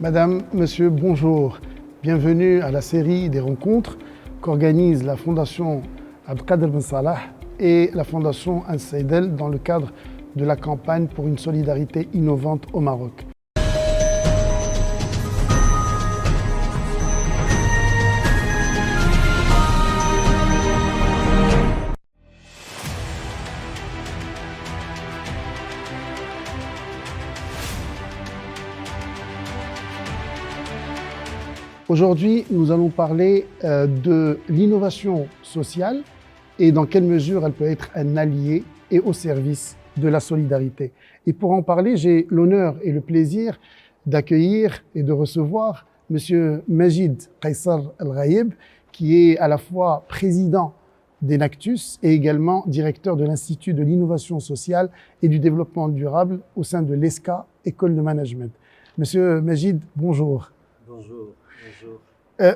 Madame, Monsieur, bonjour. Bienvenue à la série des rencontres qu'organise la Fondation Abdelkader Ben Salah et la Fondation Al Saidel dans le cadre de la campagne pour une solidarité innovante au Maroc. Aujourd'hui, nous allons parler de l'innovation sociale et dans quelle mesure elle peut être un allié et au service de la solidarité. Et pour en parler, j'ai l'honneur et le plaisir d'accueillir et de recevoir Monsieur Majid Qaissar El-Ghayeb, qui est à la fois président d'Enactus et également directeur de l'Institut de l'innovation sociale et du développement durable au sein de l'ESCA, École de Management. Monsieur Majid, bonjour. Bonjour.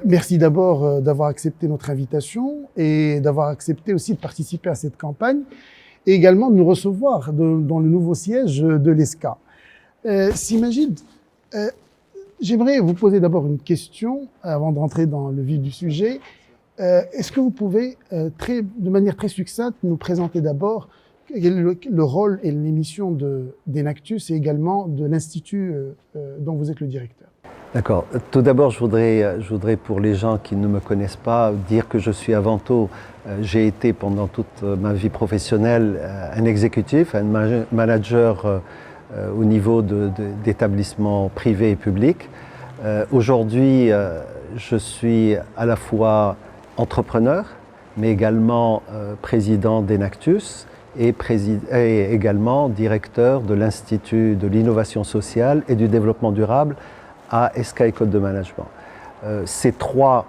Merci d'abord d'avoir accepté notre invitation et d'avoir accepté aussi de participer à cette campagne et également de nous recevoir dans le nouveau siège de l'ESCA. Majid, j'aimerais vous poser d'abord une question avant de rentrer dans le vif du sujet. Est-ce que vous pouvez, de manière très succincte, nous présenter d'abord le rôle et les missions d'Enactus et également de l'Institut dont vous êtes le directeur? D'accord. Tout d'abord, je voudrais, pour les gens qui ne me connaissent pas, dire que je suis avant tout, j'ai été pendant toute ma vie professionnelle un exécutif, un manager au niveau d'établissements privés et publics. Aujourd'hui, je suis à la fois entrepreneur, mais également président d'Enactus et également directeur de l'Institut de l'innovation sociale et du développement durable à ESCA École de Management. Ces trois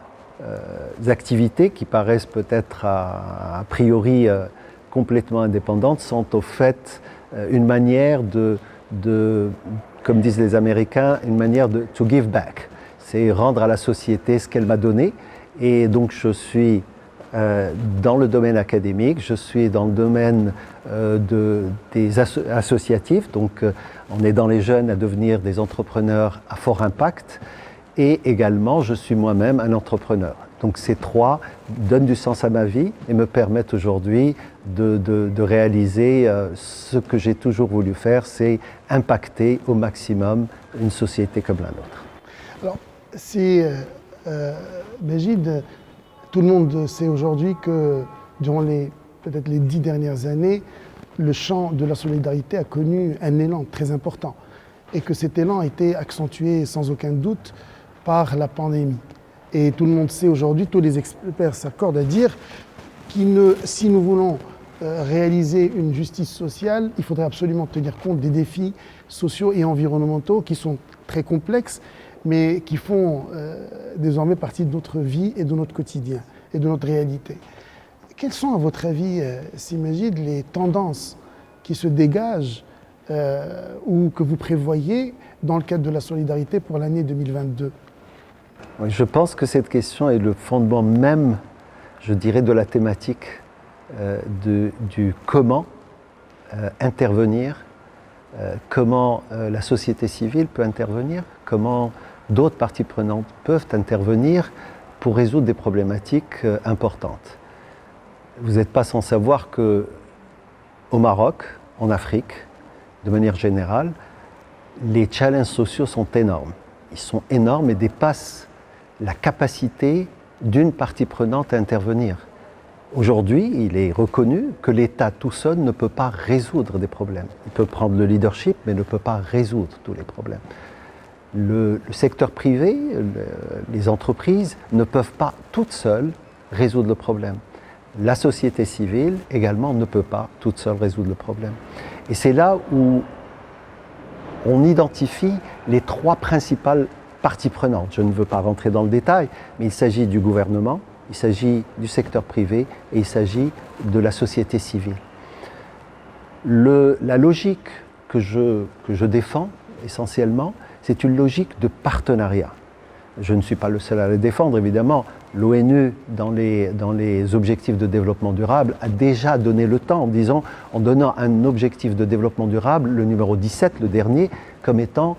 activités qui paraissent peut-être a priori complètement indépendantes sont au fait une manière comme disent les Américains, une manière de to give back. C'est rendre à la société ce qu'elle m'a donné. Et donc je suis dans le domaine académique, je suis dans le domaine des associatifs, donc en aidant les jeunes à devenir des entrepreneurs à fort impact, et également je suis moi-même un entrepreneur. Donc ces trois donnent du sens à ma vie et me permettent aujourd'hui de réaliser ce que j'ai toujours voulu faire, c'est impacter au maximum une société comme la nôtre. Alors, Majid, tout le monde sait aujourd'hui que durant peut-être les 10 dernières années, le champ de la solidarité a connu un élan très important et que cet élan a été accentué sans aucun doute par la pandémie. Et tout le monde sait aujourd'hui, tous les experts s'accordent à dire que si nous voulons réaliser une justice sociale, il faudrait absolument tenir compte des défis sociaux et environnementaux qui sont très complexes, mais qui font désormais partie de notre vie et de notre quotidien et de notre réalité. Quelles sont, à votre avis, Majid, les tendances qui se dégagent ou que vous prévoyez dans le cadre de la solidarité pour l'année 2022? Je pense que cette question est le fondement même, je dirais, de la thématique du comment intervenir, comment la société civile peut intervenir, comment d'autres parties prenantes peuvent intervenir pour résoudre des problématiques importantes. Vous n'êtes pas sans savoir qu'au Maroc, en Afrique, de manière générale, les challenges sociaux sont énormes. Ils sont énormes et dépassent la capacité d'une partie prenante à intervenir. Aujourd'hui, il est reconnu que l'État tout seul ne peut pas résoudre des problèmes. Il peut prendre le leadership, mais ne peut pas résoudre tous les problèmes. Le secteur privé, les entreprises ne peuvent pas toutes seules résoudre le problème. La société civile également ne peut pas toute seule résoudre le problème. Et c'est là où on identifie les trois principales parties prenantes. Je ne veux pas rentrer dans le détail, mais il s'agit du gouvernement, il s'agit du secteur privé et il s'agit de la société civile. La logique que je défends essentiellement, c'est une logique de partenariat. Je ne suis pas le seul à la défendre, évidemment. L'ONU, dans les objectifs de développement durable, a déjà donné le temps, en donnant un objectif de développement durable, le numéro 17, le dernier, comme étant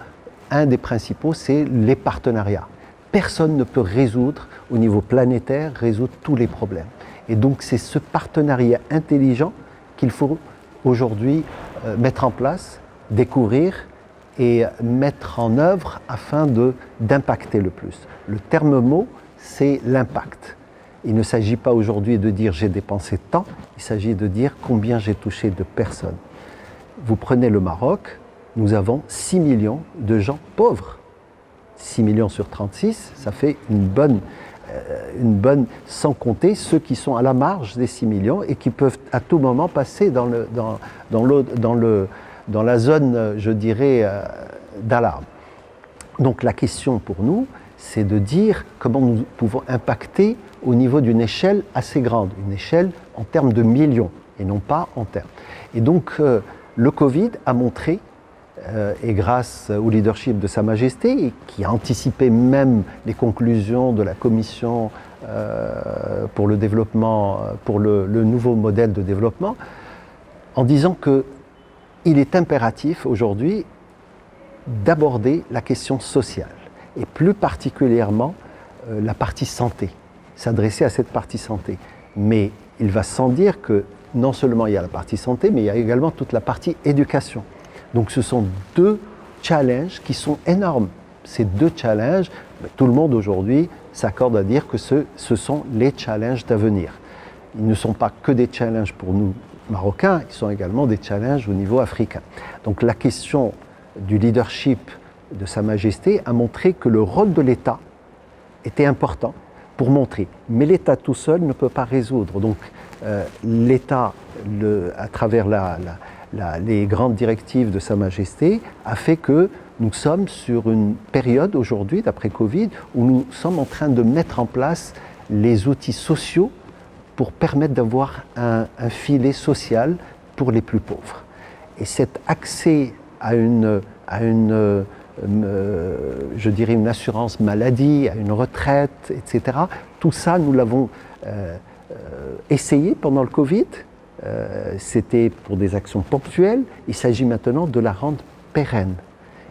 un des principaux, c'est les partenariats. Personne ne peut résoudre, au niveau planétaire, résoudre tous les problèmes. Et donc c'est ce partenariat intelligent qu'il faut aujourd'hui mettre en place, découvrir et mettre en œuvre afin d'impacter le plus. Le terme mot, c'est l'impact. Il ne s'agit pas aujourd'hui de dire j'ai dépensé tant, il s'agit de dire combien j'ai touché de personnes. Vous prenez le Maroc, nous avons 6 millions de gens pauvres. 6 millions sur 36, ça fait une bonne, sans compter ceux qui sont à la marge des 6 millions et qui peuvent à tout moment passer dans la zone, je dirais, d'alarme. Donc la question pour nous, c'est de dire comment nous pouvons impacter au niveau d'une échelle assez grande, une échelle en termes de millions et non pas en termes. Et donc le Covid a montré, et grâce au leadership de Sa Majesté, et qui a anticipé même les conclusions de la Commission pour le développement, pour le nouveau modèle de développement, en disant qu'il est impératif aujourd'hui d'aborder la question sociale, et plus particulièrement la partie santé, s'adresser à cette partie santé. Mais il va sans dire que non seulement il y a la partie santé, mais il y a également toute la partie éducation. Donc ce sont deux challenges qui sont énormes. Ces deux challenges, tout le monde aujourd'hui s'accorde à dire que ce sont les challenges d'avenir. Ils ne sont pas que des challenges pour nous Marocains, ils sont également des challenges au niveau africain. Donc la question du leadership de Sa Majesté a montré que le rôle de l'État était important pour montrer. Mais l'État tout seul ne peut pas résoudre. Donc l'État, à travers les grandes directives de Sa Majesté, a fait que nous sommes sur une période aujourd'hui, d'après Covid, où nous sommes en train de mettre en place les outils sociaux pour permettre d'avoir un filet social pour les plus pauvres. Et cet accès à je dirais une assurance maladie, à une retraite, etc., tout ça, nous l'avons essayé pendant le Covid. C'était pour des actions ponctuelles. Il s'agit maintenant de la rendre pérenne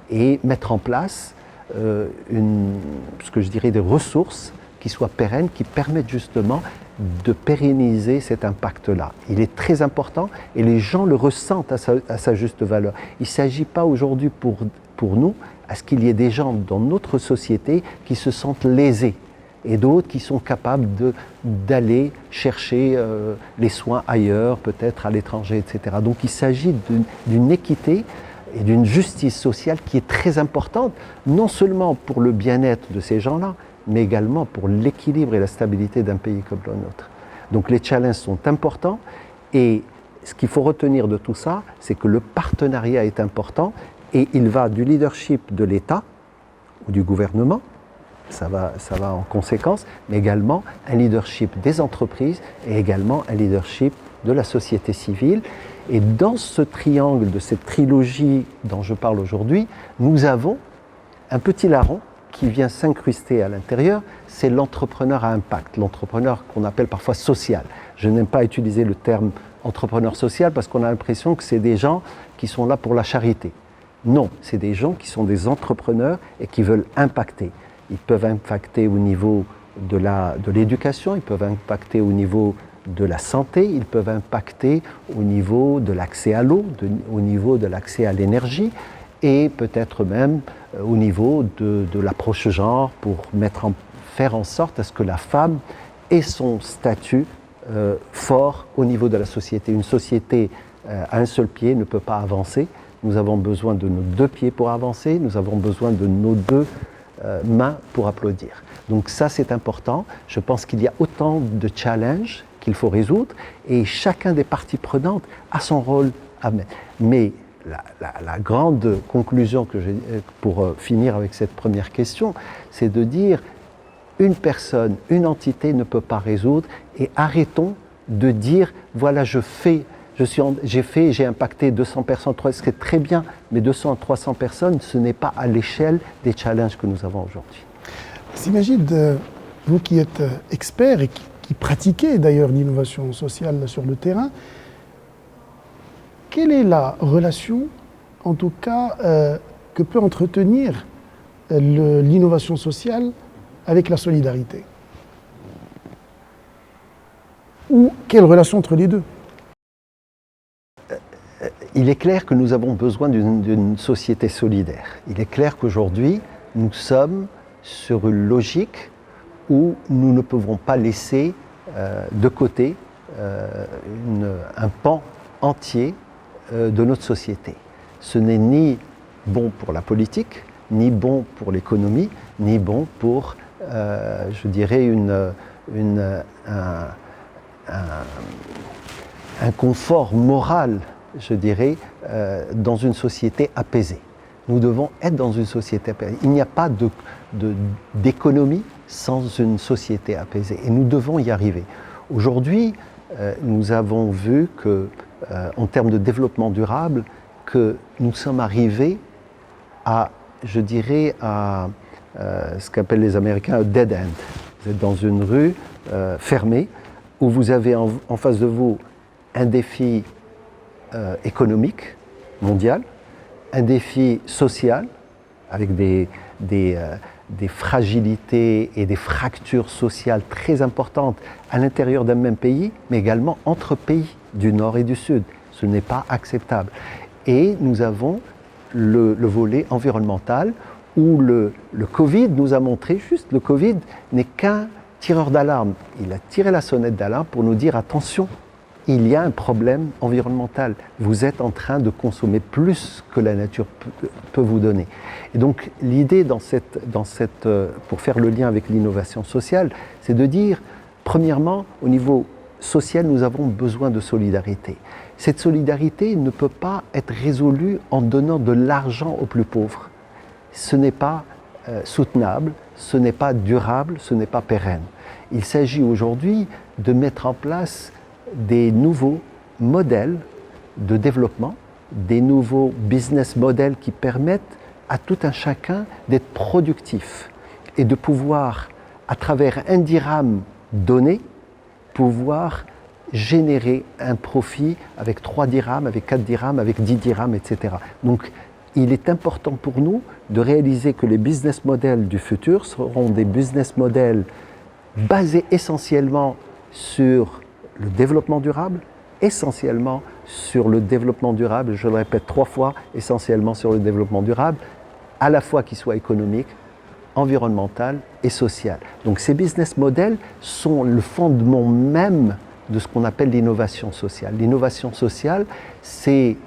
et mettre en place ce que je dirais des ressources qui soient pérennes, qui permettent justement de pérenniser cet impact-là. Il est très important et les gens le ressentent à sa juste valeur. Il ne s'agit pas aujourd'hui pour nous à ce qu'il y ait des gens dans notre société qui se sentent lésés et d'autres qui sont capables d'aller chercher les soins ailleurs, peut-être à l'étranger, etc. Donc il s'agit d'une équité et d'une justice sociale qui est très importante, non seulement pour le bien-être de ces gens-là, mais également pour l'équilibre et la stabilité d'un pays comme le nôtre. Donc les challenges sont importants et ce qu'il faut retenir de tout ça, c'est que le partenariat est important et il va du leadership de l'État ou du gouvernement, ça va en conséquence, mais également un leadership des entreprises et également un leadership de la société civile. Et dans ce triangle, de cette trilogie dont je parle aujourd'hui, nous avons un petit larron qui vient s'incruster à l'intérieur, c'est l'entrepreneur à impact, l'entrepreneur qu'on appelle parfois social. Je n'aime pas utiliser le terme entrepreneur social parce qu'on a l'impression que c'est des gens qui sont là pour la charité. Non, c'est des gens qui sont des entrepreneurs et qui veulent impacter. Ils peuvent impacter au niveau de l'éducation, ils peuvent impacter au niveau de la santé, ils peuvent impacter au niveau de l'accès à l'eau, au niveau de l'accès à l'énergie et peut-être même au niveau de l'approche genre pour faire en sorte à ce que la femme ait son statut fort au niveau de la société. Une société à un seul pied ne peut pas avancer. Nous avons besoin de nos deux pieds pour avancer, nous avons besoin de nos deux mains pour applaudir. Donc ça, c'est important. Je pense qu'il y a autant de challenges qu'il faut résoudre et chacun des parties prenantes a son rôle à mettre. Mais la grande conclusion que j'ai pour finir avec cette première question, c'est de dire une personne, une entité ne peut pas résoudre et arrêtons de dire voilà j'ai impacté 200 personnes, c'est très bien, mais 200 à 300 personnes, ce n'est pas à l'échelle des challenges que nous avons aujourd'hui. S'imagine, vous qui êtes expert et qui pratiquez d'ailleurs l'innovation sociale sur le terrain, quelle est la relation, en tout cas, que peut entretenir l'innovation sociale avec la solidarité? Ou quelle relation entre les deux? Il est clair que nous avons besoin d'une société solidaire. Il est clair qu'aujourd'hui, nous sommes sur une logique où nous ne pouvons pas laisser de côté un pan entier de notre société. Ce n'est ni bon pour la politique, ni bon pour l'économie, ni bon pour, je dirais, un confort moral, je dirais, dans une société apaisée. Nous devons être dans une société apaisée. Il n'y a pas d'économie sans une société apaisée et nous devons y arriver. Aujourd'hui, nous avons vu que, en termes de développement durable, que nous sommes arrivés à, je dirais, à ce qu'appellent les Américains un dead end. Vous êtes dans une rue fermée où vous avez en face de vous un défi économique mondial, un défi social avec des fragilités et des fractures sociales très importantes à l'intérieur d'un même pays, mais également entre pays du Nord et du Sud. Ce n'est pas acceptable. Et nous avons le volet environnemental où le Covid nous a montré, juste le Covid n'est qu'un tireur d'alarme. Il a tiré la sonnette d'alarme pour nous dire attention, il y a un problème environnemental. Vous êtes en train de consommer plus que la nature peut vous donner. Et donc l'idée pour faire le lien avec l'innovation sociale, c'est de dire, premièrement, au niveau social, nous avons besoin de solidarité. Cette solidarité ne peut pas être résolue en donnant de l'argent aux plus pauvres. Ce n'est pas soutenable, ce n'est pas durable, ce n'est pas pérenne. Il s'agit aujourd'hui de mettre en place des nouveaux modèles de développement, des nouveaux business models qui permettent à tout un chacun d'être productif et de pouvoir, à travers un dirham donné, pouvoir générer un profit avec 3 dirhams, avec 4 dirhams, avec 10 dirhams, etc. Donc, il est important pour nous de réaliser que les business models du futur seront des business models basés essentiellement sur le développement durable, essentiellement sur le développement durable, je le répète 3 fois, essentiellement sur le développement durable, à la fois qui soit économique, environnemental et social. Donc ces business models sont le fondement même de ce qu'on appelle l'innovation sociale. L'innovation sociale, c'est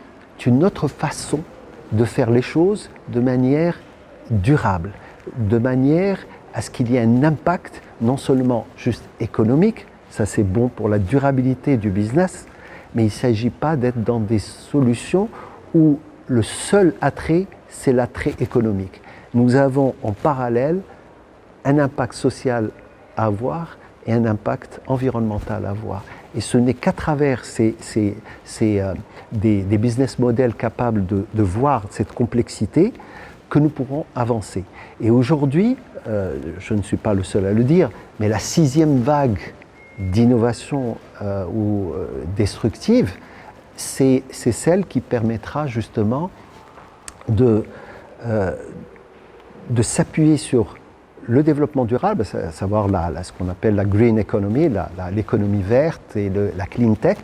une autre façon de faire les choses de manière durable, de manière à ce qu'il y ait un impact non seulement juste économique, ça c'est bon pour la durabilité du business, mais il ne s'agit pas d'être dans des solutions où le seul attrait, c'est l'attrait économique. Nous avons en parallèle un impact social à avoir et un impact environnemental à avoir. Et ce n'est qu'à travers des business models capables de voir cette complexité que nous pourrons avancer. Et aujourd'hui, je ne suis pas le seul à le dire, mais la 6e vague d'innovation destructive, c'est celle qui permettra justement de s'appuyer sur le développement durable, à savoir ce qu'on appelle la green economy, l'économie verte et la clean tech,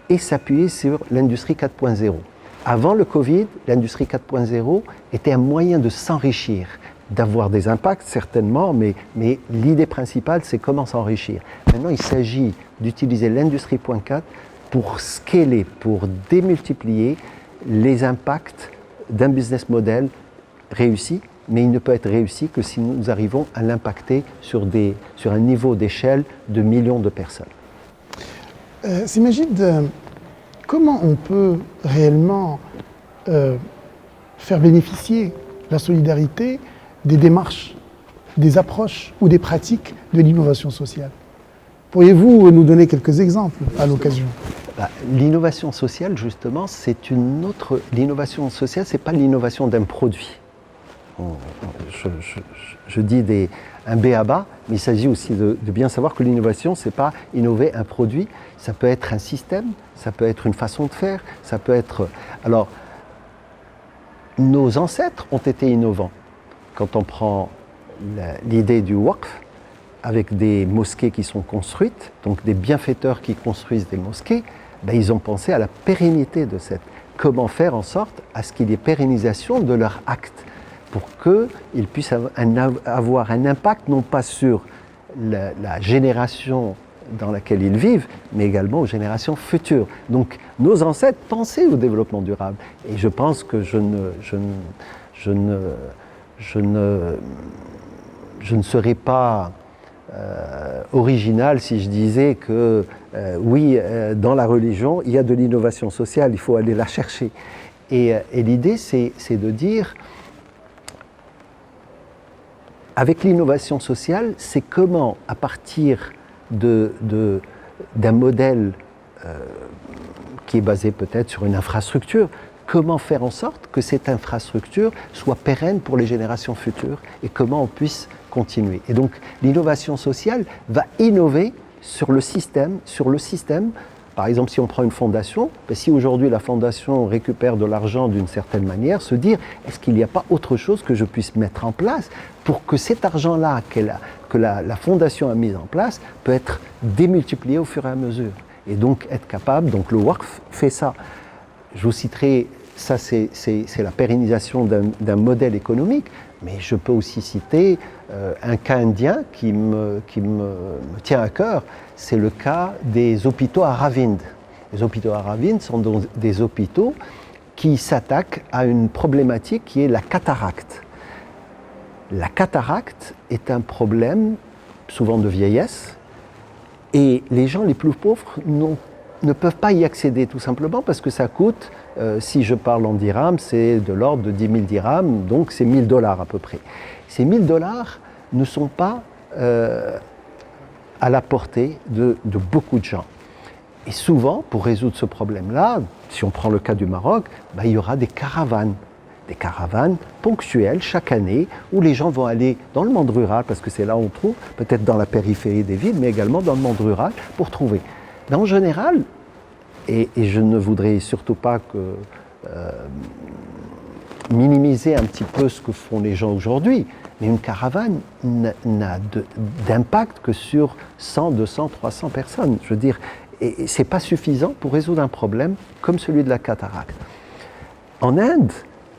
et s'appuyer sur l'industrie 4.0. Avant le Covid, l'industrie 4.0 était un moyen de s'enrichir, d'avoir des impacts certainement, mais l'idée principale, c'est comment s'enrichir. Maintenant, il s'agit d'utiliser l'industrie 4.0 pour scaler, pour démultiplier les impacts d'un business model réussi, mais il ne peut être réussi que si nous arrivons à l'impacter sur un niveau d'échelle de millions de personnes. Majid, comment on peut réellement faire bénéficier la solidarité des démarches, des approches ou des pratiques de l'innovation sociale? Pourriez-vous nous donner quelques exemples à l'occasion? L'innovation sociale, justement, c'est une autre... L'innovation sociale, ce n'est pas l'innovation d'un produit. Je dis un b.a.-ba, mais il s'agit aussi de bien savoir que l'innovation, ce n'est pas innover un produit, ça peut être un système, ça peut être une façon de faire, ça peut être... Alors, nos ancêtres ont été innovants. quand on prend l'idée du waqf, avec des mosquées qui sont construites, donc des bienfaiteurs qui construisent des mosquées, ben ils ont pensé à la pérennité de cette. Comment faire en sorte à ce qu'il y ait pérennisation de leur acte, pour qu'ils puissent avoir un impact non pas sur la génération dans laquelle ils vivent, mais également aux générations futures. Donc nos ancêtres pensaient au développement durable. Et je pense que je ne serais pas original si je disais que oui, dans la religion, il y a de l'innovation sociale, il faut aller la chercher. Et l'idée, c'est de dire, avec l'innovation sociale, c'est comment, à partir d'un modèle qui est basé peut-être sur une infrastructure, comment faire en sorte que cette infrastructure soit pérenne pour les générations futures et comment on puisse continuer. Et donc l'innovation sociale va innover sur le système. Par exemple, si on prend une fondation, si aujourd'hui la fondation récupère de l'argent d'une certaine manière, se dire est-ce qu'il n'y a pas autre chose que je puisse mettre en place pour que cet argent-là que la fondation a mis en place peut être démultiplié au fur et à mesure. Et donc être capable, donc le waqf fait ça. Je vous citerai, ça c'est la pérennisation d'un modèle économique, mais je peux aussi citer un cas indien qui me tient à cœur, c'est le cas des hôpitaux à Aravind. Les hôpitaux à Aravind sont donc des hôpitaux qui s'attaquent à une problématique qui est la cataracte. La cataracte est un problème souvent de vieillesse et les gens les plus pauvres ne peuvent pas y accéder tout simplement parce que ça coûte, si je parle en dirhams, c'est de l'ordre de 10 000 dirhams, donc c'est 1 000 $ à peu près. Ces 1 000 $ ne sont pas à la portée de beaucoup de gens. Et souvent, pour résoudre ce problème-là, si on prend le cas du Maroc, il y aura des caravanes ponctuelles chaque année où les gens vont aller dans le monde rural, parce que c'est là où on trouve, peut-être dans la périphérie des villes, mais également dans le monde rural, pour trouver. Mais en général, et je ne voudrais surtout pas minimiser un petit peu ce que font les gens aujourd'hui, mais une caravane n'a d'impact que sur 100, 200, 300 personnes. Je veux dire, et ce n'est pas suffisant pour résoudre un problème comme celui de la cataracte. En Inde,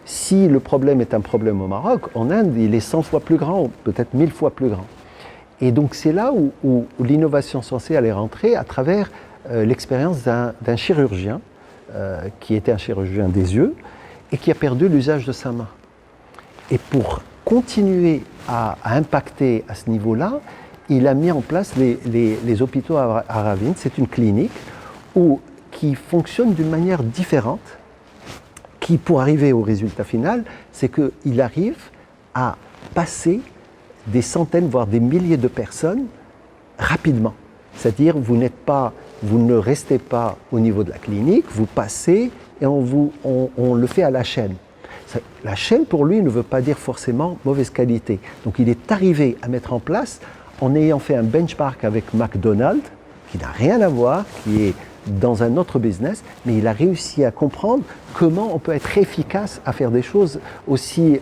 si le problème est un problème au Maroc, en Inde, il est 100 fois plus grand, peut-être 1000 fois plus grand. Et donc c'est là où l'innovation sociale est rentrée à travers l'expérience d'un chirurgien qui était un chirurgien des yeux et qui a perdu l'usage de sa main. Et pour continuer à impacter à ce niveau-là, il a mis en place les hôpitaux à Aravind. C'est une clinique qui fonctionne d'une manière différente, qui pour arriver au résultat final, c'est qu'il arrive à passer des centaines, voire des milliers de personnes rapidement. C'est-à-dire, vous ne restez pas au niveau de la clinique, vous passez et on le fait à la chaîne. La chaîne, pour lui, ne veut pas dire forcément mauvaise qualité. Donc, il est arrivé à mettre en place, en ayant fait un benchmark avec McDonald's, qui n'a rien à voir, qui est dans un autre business, mais il a réussi à comprendre comment on peut être efficace à faire des choses aussi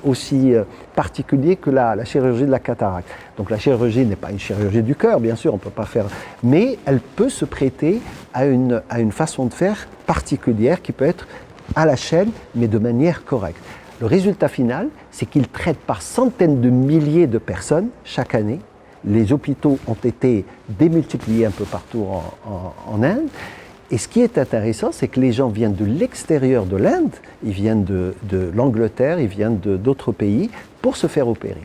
particulières que la chirurgie de la cataracte. Donc la chirurgie n'est pas une chirurgie du cœur, bien sûr, on ne peut pas faire, mais elle peut se prêter à une façon de faire particulière qui peut être à la chaîne, mais de manière correcte. Le résultat final, c'est qu'il traite par centaines de milliers de personnes chaque année. Les hôpitaux ont été démultipliés un peu partout en Inde. Et ce qui est intéressant, c'est que les gens viennent de l'extérieur de l'Inde, ils viennent de l'Angleterre, ils viennent d'autres pays pour se faire opérer.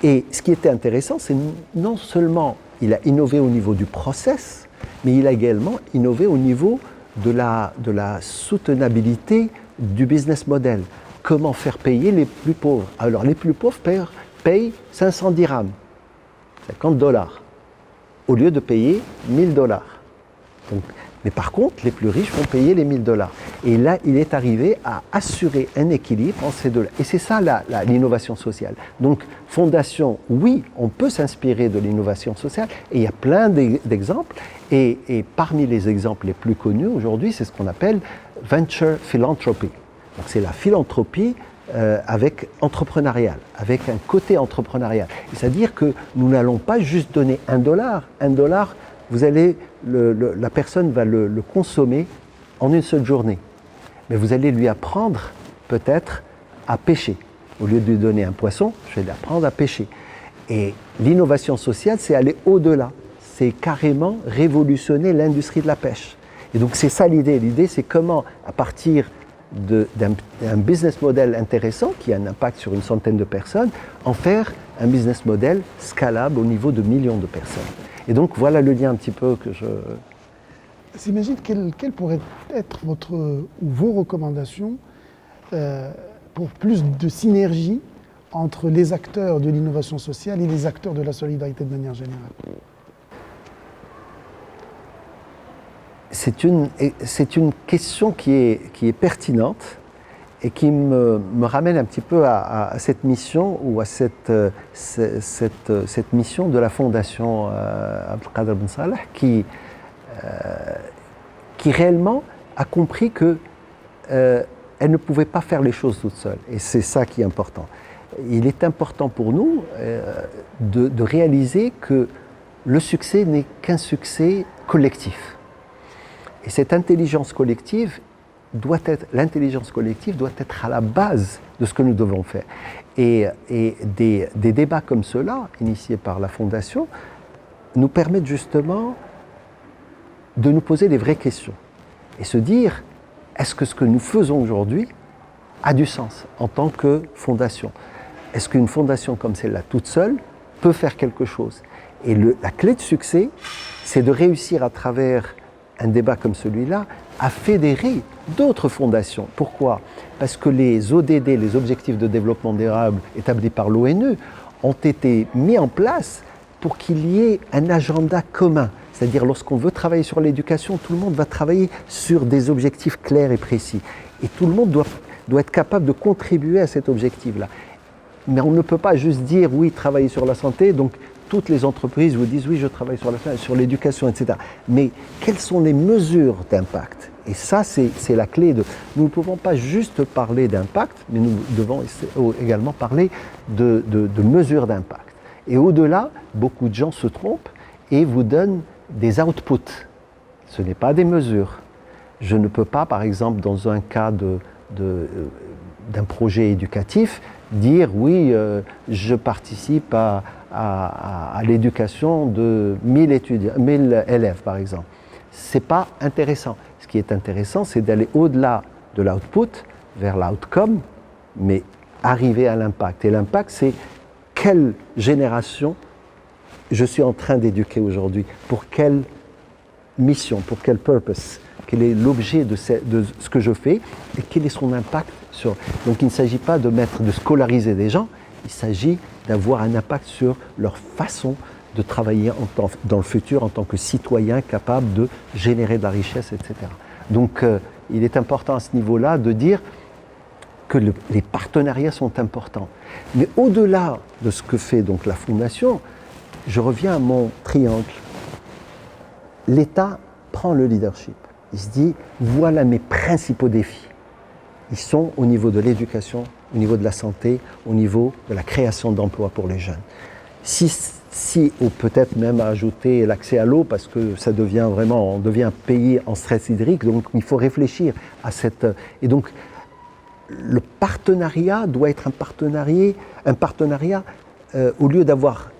Et ce qui était intéressant, c'est non seulement il a innové au niveau du process, mais il a également innové au niveau de la soutenabilité du business model. Comment faire payer les plus pauvres? Alors les plus pauvres payent 500 dirhams, 50 $, au lieu de payer 1 000 $. Donc, mais par contre, les plus riches vont payer les 1 000 $. Et là, il est arrivé à assurer un équilibre entre ces deux-là. Et c'est ça l'innovation sociale. Donc, fondation, oui, on peut s'inspirer de l'innovation sociale. Et il y a plein d'exemples. Et parmi les exemples les plus connus aujourd'hui, c'est ce qu'on appelle venture philanthropy. Donc, c'est la philanthropie avec entrepreneurial, avec un côté entrepreneurial. C'est-à-dire que nous n'allons pas juste donner $1. $1, la personne va le consommer en une seule journée. Mais vous allez lui apprendre peut-être à pêcher. Au lieu de lui donner un poisson, je vais lui apprendre à pêcher. Et l'innovation sociale, c'est aller au-delà. C'est carrément révolutionner l'industrie de la pêche. Et donc c'est ça l'idée. L'idée, c'est comment, à partir d'un business model intéressant, qui a un impact sur une centaine de personnes, en faire un business model scalable au niveau de millions de personnes. Et donc voilà le lien un petit peu que je... S'imagine quelles pourraient être vos recommandations pour plus de synergie entre les acteurs de l'innovation sociale et les acteurs de la solidarité de manière générale? C'est une question qui est pertinente et qui me ramène un petit peu à cette mission ou à cette mission de la Fondation Abdelkader Ben Salah qui réellement a compris qu'elle ne pouvait pas faire les choses toute seule. Et c'est ça qui est important. Il est important pour nous de réaliser que le succès n'est qu'un succès collectif. Et cette intelligence collective l'intelligence collective doit être à la base de ce que nous devons faire. Et des débats comme ceux-là, initiés par la Fondation, nous permettent justement de nous poser les vraies questions et se dire, est-ce que ce que nous faisons aujourd'hui a du sens en tant que fondation? Est-ce qu'une fondation comme celle-là, toute seule, peut faire quelque chose? Et la clé de succès, c'est de réussir à travers un débat comme celui-là à fédérer d'autres fondations. Pourquoi? Parce que les ODD, les Objectifs de développement durable établis par l'ONU, ont été mis en place pour qu'il y ait un agenda commun. C'est-à-dire, lorsqu'on veut travailler sur l'éducation, tout le monde va travailler sur des objectifs clairs et précis. Et tout le monde doit être capable de contribuer à cet objectif-là. Mais on ne peut pas juste dire, oui, travailler sur la santé, donc toutes les entreprises vous disent, oui, je travaille sur l'éducation, etc. Mais quelles sont les mesures d'impact? Et ça, c'est la clé de... Nous ne pouvons pas juste parler d'impact, mais nous devons également parler de mesures d'impact. Et au-delà, beaucoup de gens se trompent et vous donnent des outputs. Ce n'est pas des mesures. Je ne peux pas, par exemple, dans un cas d'un projet éducatif, dire oui, je participe à l'éducation de 1000 élèves, par exemple. Ce n'est pas intéressant. Ce qui est intéressant, c'est d'aller au-delà de l'output, vers l'outcome, mais arriver à l'impact. Et l'impact, c'est quelle génération je suis en train d'éduquer aujourd'hui, pour quelle mission, pour quel purpose, quel est l'objet de ce que je fais et quel est son impact sur... Donc il ne s'agit pas de scolariser des gens, il s'agit d'avoir un impact sur leur façon de travailler dans le futur en tant que citoyen capable de générer de la richesse, etc. Donc il est important à ce niveau-là de dire que les partenariats sont importants. Mais au-delà de ce que fait donc la Fondation, je reviens à mon triangle. L'État prend le leadership. Il se dit, voilà mes principaux défis. Ils sont au niveau de l'éducation, au niveau de la santé, au niveau de la création d'emplois pour les jeunes. Ou peut-être même ajouter l'accès à l'eau, parce que ça devient vraiment, on devient un pays en stress hydrique, donc il faut réfléchir à cette... Et donc, le partenariat doit être un partenariat au lieu d'avoir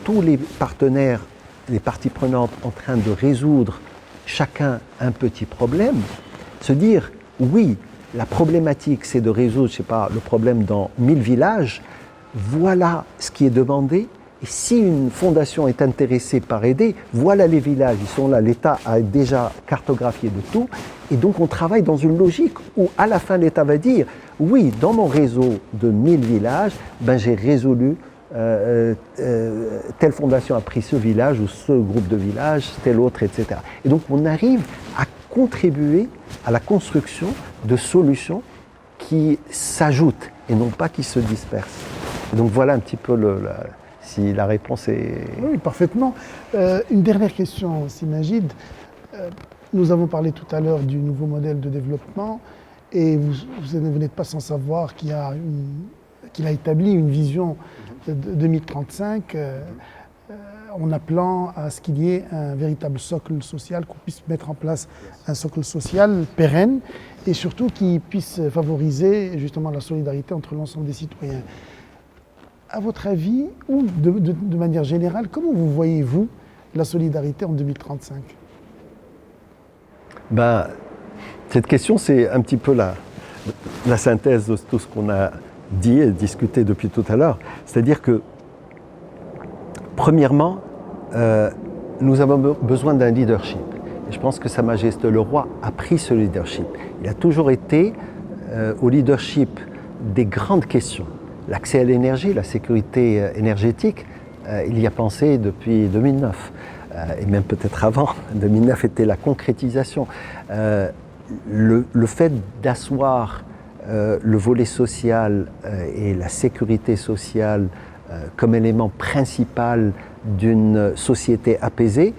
tous les partenaires, les parties prenantes en train de résoudre chacun un petit problème, se dire, oui, la problématique c'est de résoudre, je sais pas, le problème dans 1000 villages, voilà ce qui est demandé, et si une fondation est intéressée par aider, voilà les villages, ils sont là, l'État a déjà cartographié de tout, et donc on travaille dans une logique où à la fin l'État va dire, oui, dans mon réseau de 1000 villages, ben, j'ai résolu telle fondation a pris ce village ou ce groupe de villages, tel autre, etc. Et donc on arrive à contribuer à la construction de solutions qui s'ajoutent et non pas qui se dispersent. Et donc voilà un petit peu si la réponse est... Oui, parfaitement. Une dernière question aussi, Majid. Nous avons parlé tout à l'heure du nouveau modèle de développement Et vous n'êtes pas sans savoir qu'il a établi une vision de 2035 en appelant à ce qu'il y ait un véritable socle social, qu'on puisse mettre en place un socle social pérenne et surtout qui puisse favoriser justement la solidarité entre l'ensemble des citoyens. À votre avis, ou de manière générale, comment vous voyez-vous la solidarité en 2035 ? Cette question, c'est un petit peu la synthèse de tout ce qu'on a dit et discuté depuis tout à l'heure. C'est-à-dire que, premièrement, nous avons besoin d'un leadership. Et je pense que Sa Majesté le Roi a pris ce leadership. Il a toujours été au leadership des grandes questions. L'accès à l'énergie, la sécurité énergétique, il y a pensé depuis 2009. Et même peut-être avant, 2009 était la concrétisation. Le fait d'asseoir le volet social et la sécurité sociale comme élément principal d'une société apaisée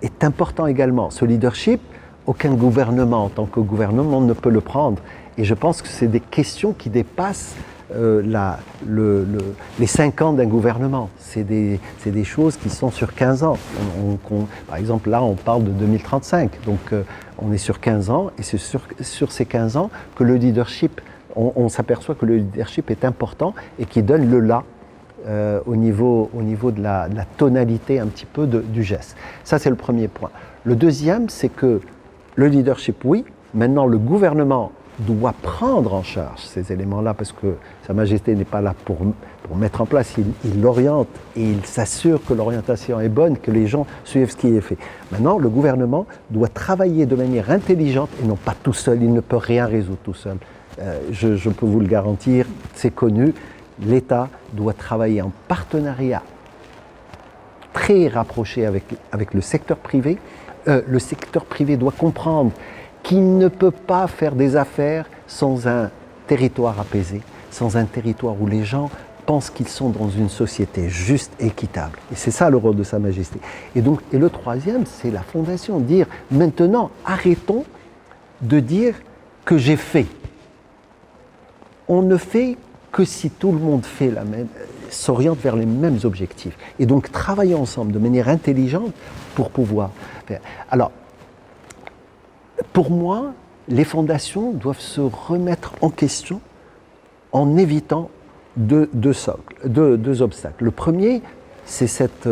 est important également. Ce leadership, aucun gouvernement en tant que gouvernement ne peut le prendre. Et je pense que c'est des questions qui dépassent les 5 ans d'un gouvernement. C'est des choses qui sont sur 15 ans. Par exemple, là, on parle de 2035. Donc, on est sur 15 ans et c'est sur ces 15 ans que le leadership, on s'aperçoit que le leadership est important et qui donne le là au niveau de la tonalité un petit peu du geste. Ça, c'est le premier point. Le deuxième, c'est que le leadership, oui. Maintenant, le gouvernement doit prendre en charge ces éléments-là parce que Sa Majesté n'est pas là pour mettre en place, il l'oriente et il s'assure que l'orientation est bonne, que les gens suivent ce qui est fait. Maintenant, le gouvernement doit travailler de manière intelligente et non pas tout seul, il ne peut rien résoudre tout seul. Je peux vous le garantir, c'est connu, l'État doit travailler en partenariat très rapproché avec le secteur privé. Le secteur privé doit comprendre qu'il ne peut pas faire des affaires sans un territoire apaisé, sans un territoire où les gens pensent qu'ils sont dans une société juste et équitable. Et c'est ça le rôle de Sa Majesté. Et le troisième, c'est la Fondation. Dire maintenant, arrêtons de dire que j'ai fait. On ne fait que si tout le monde fait s'oriente vers les mêmes objectifs. Et donc travailler ensemble de manière intelligente pour pouvoir faire. Alors, pour moi, les fondations doivent se remettre en question en évitant deux obstacles. Le premier, c'est cet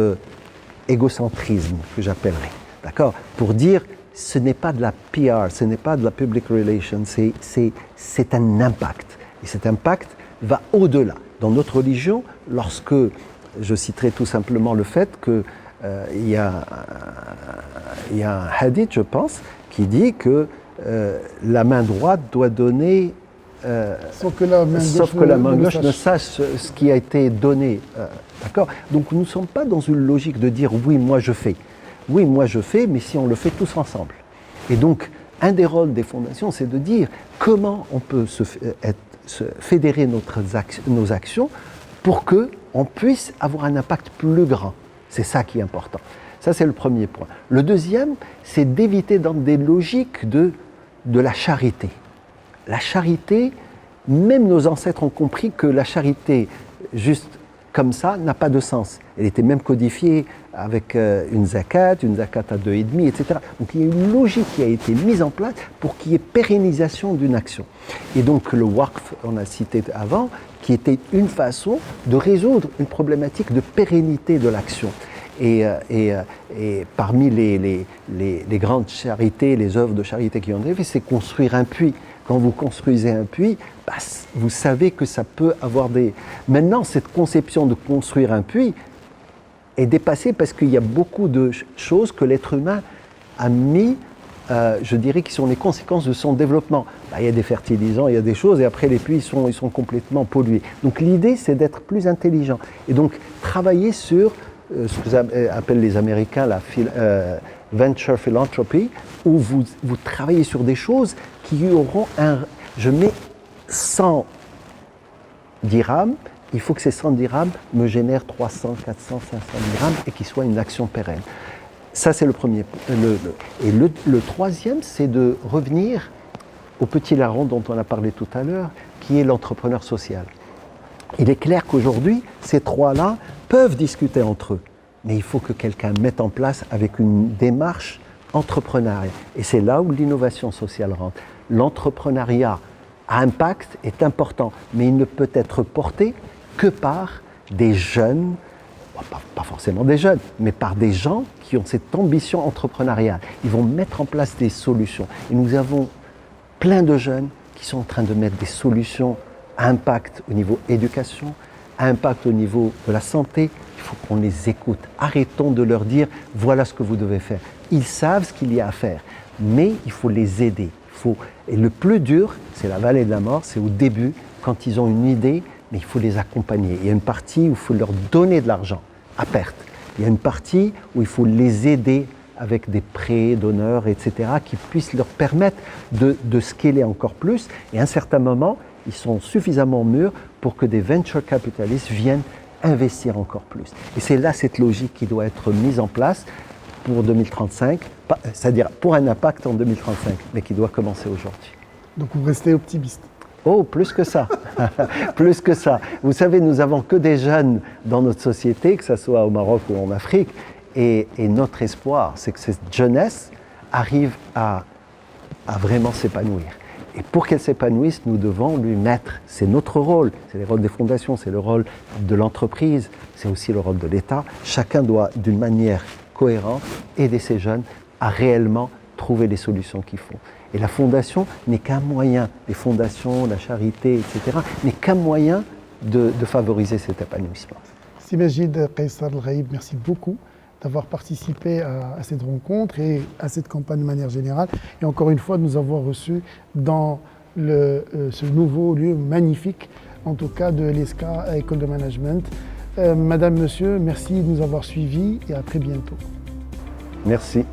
égocentrisme que j'appellerais, d'accord ? Pour dire, ce n'est pas de la PR, ce n'est pas de la public relations, c'est un impact. Et cet impact va au-delà. Dans notre religion, lorsque, je citerai tout simplement le fait qu'il y a un hadith, je pense, qui dit que la main droite doit donner sauf que la main gauche ne sache ce qui a été donné. D'accord ? Donc nous ne sommes pas dans une logique de dire oui, moi je fais. Oui, moi je fais, mais si on le fait tous ensemble. Et donc, un des rôles des fondations, c'est de dire comment on peut se fédérer nos actions pour qu'on puisse avoir un impact plus grand. C'est ça qui est important. Ça, c'est le premier point. Le deuxième, c'est d'éviter dans des logiques de la charité. La charité, même nos ancêtres ont compris que la charité, juste comme ça, n'a pas de sens. Elle était même codifiée avec une zakat à 2,5, etc. Donc il y a une logique qui a été mise en place pour qu'il y ait pérennisation d'une action. Et donc le waqf, on a cité avant, qui était une façon de résoudre une problématique de pérennité de l'action. Et parmi les grandes charités, les œuvres de charité qui ont été faites, c'est construire un puits. Quand vous construisez un puits, vous savez que ça peut avoir des... Maintenant, cette conception de construire un puits est dépassée parce qu'il y a beaucoup de choses que l'être humain a mis, je dirais, qui sont les conséquences de son développement. Il y a des fertilisants, il y a des choses, et après les puits, ils sont complètement pollués. Donc l'idée, c'est d'être plus intelligent. Et donc, travailler sur ce que appellent les Américains la venture philanthropy, où vous travaillez sur des choses qui auront je mets 100 dirhams, il faut que ces 100 dirhams me génèrent 300, 400, 500 dirhams et qu'ils soient une action pérenne. Ça, c'est le premier. Et le troisième, c'est de revenir au petit larron dont on a parlé tout à l'heure, qui est l'entrepreneur social. Il est clair qu'aujourd'hui, ces trois-là peuvent discuter entre eux, mais il faut que quelqu'un mette en place avec une démarche entrepreneuriale. Et c'est là où l'innovation sociale rentre. L'entrepreneuriat à impact est important, mais il ne peut être porté que par des jeunes, pas forcément des jeunes, mais par des gens qui ont cette ambition entrepreneuriale. Ils vont mettre en place des solutions. Et nous avons plein de jeunes qui sont en train de mettre des solutions à impact au niveau éducation, à impact au niveau de la santé. Il faut qu'on les écoute. Arrêtons de leur dire « voilà ce que vous devez faire ». Ils savent ce qu'il y a à faire, mais il faut les aider. Et le plus dur, c'est la vallée de la mort, c'est au début, quand ils ont une idée, mais il faut les accompagner. Il y a une partie où il faut leur donner de l'argent à perte. Il y a une partie où il faut les aider avec des prêts d'honneur, etc., qui puissent leur permettre de scaler encore plus. Et à un certain moment, ils sont suffisamment mûrs pour que des venture capitalistes viennent investir encore plus. Et c'est là cette logique qui doit être mise en place pour 2035, c'est-à-dire pour un impact en 2035, mais qui doit commencer aujourd'hui. Donc vous restez optimiste? Oh, plus que ça, plus que ça. Vous savez, nous n'avons que des jeunes dans notre société, que ce soit au Maroc ou en Afrique, et notre espoir, c'est que cette jeunesse arrive à vraiment s'épanouir. Et pour qu'elle s'épanouisse, nous devons lui mettre, c'est notre rôle, c'est le rôle des fondations, c'est le rôle de l'entreprise, c'est aussi le rôle de l'État. Chacun doit, d'une manière cohérente, aider ces jeunes à réellement trouver les solutions qu'il faut. Et la fondation n'est qu'un moyen, les fondations, la charité, etc., n'est qu'un moyen de favoriser cet épanouissement. Si Majid Qaissar El Ghaïb, merci beaucoup d'avoir participé à cette rencontre et à cette campagne de manière générale. Et encore une fois, de nous avoir reçus dans ce nouveau lieu magnifique, en tout cas de l'ESCA École de Management. Madame, Monsieur, merci de nous avoir suivis et à très bientôt. Merci.